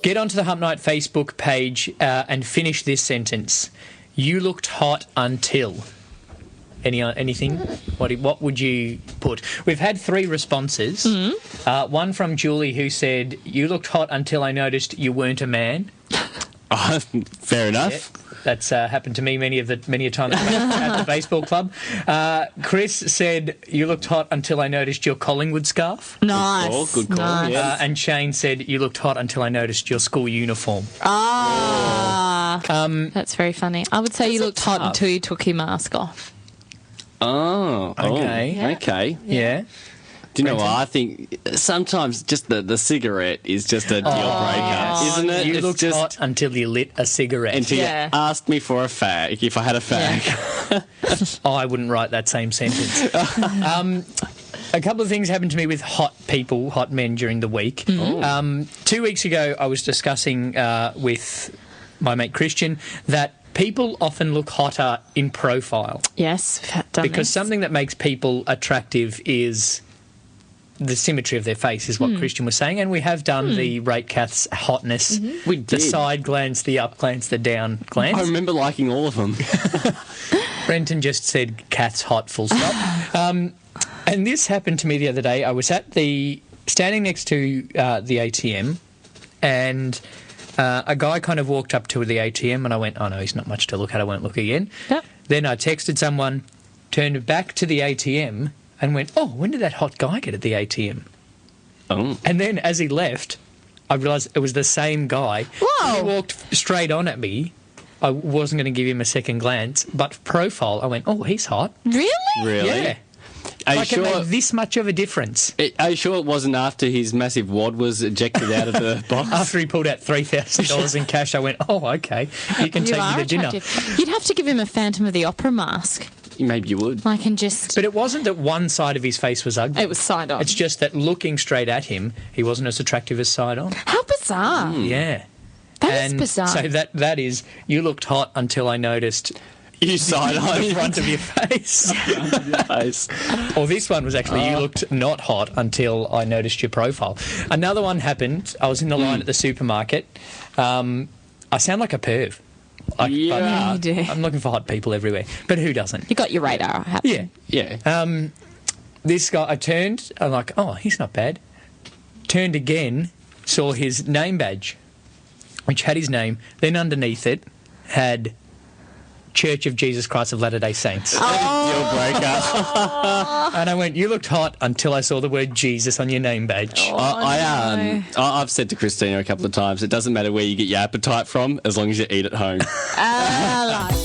Get onto the Hump Night Facebook page and finish this sentence. You looked hot until... Anything? What would you put? We've had 3 responses. One from Julie who said, you looked hot until I noticed you weren't a man. Oh, fair enough. Yeah, that's happened to me many a time at the baseball club. Chris said, you looked hot until I noticed your Collingwood scarf. Nice. Good call. Nice. Yes. And Shane said, you looked hot until I noticed your school uniform. That's very funny. I would say you looked hot until you took your mask off. Oh, Okay. Yeah. okay. Yeah. Do you know what? I think sometimes just the cigarette is just a deal breaker, isn't it? You It's looked just hot until you lit a cigarette. until Yeah. you asked me for a fag, if I had a fag. I wouldn't write that same sentence. A couple of things happened to me with hot people, hot men during the week. 2 weeks ago, I was discussing with my mate Christian that people often look hotter in profile. Yes, we've done Because this. something that makes people attractive is the symmetry of their face, is what Christian was saying. And we have done the rate Kath's hotness. We The did. side glance, the up glance, the down glance. I remember liking all of them. Brenton just said Kath's hot, full stop. And this happened to me the other day. I was standing next to the ATM, and a guy kind of walked up to the ATM, and I went, oh no, he's not much to look at, I won't look again. Yep. Then I texted someone, turned back to the ATM, and went, oh, when did that hot guy get at the ATM? Oh. And then as he left, I realised it was the same guy. Whoa. He walked straight on at me. I wasn't going to give him a second glance, but profile, I went, oh, he's hot. Really? Really? Yeah. Are you Like it sure? made this much of a difference. Are you sure it wasn't after his massive wad was ejected out of the box? After he pulled out $3,000 in cash, I went, oh, okay, you can You take are me to dinner. attractive. You'd have to give him a Phantom of the Opera mask. Maybe you would. Like, and just... But it wasn't that one side of his face was ugly. It was side on. It's just that looking straight at him, he wasn't as attractive as side on. How bizarre. Yeah. That is and bizarre. So that is, you looked hot until I noticed You side on the front of your face. face. Or this one was actually, you looked not hot until I noticed your profile. Another one happened. I was in the line at the supermarket. I sound like a perv. Yeah. You do. I'm looking for hot people everywhere. But who doesn't? You got your radar happening. Yeah. Yeah. This guy, I turned, I'm like, oh, he's not bad. Turned again, saw his name badge, which had his name. Then underneath it had Church of Jesus Christ of Latter-day Saints. Deal breaker. And I went, you looked hot until I saw the word Jesus on your name badge. I've said to Christina a couple of times, it doesn't matter where you get your appetite from, as long as you eat at home. I like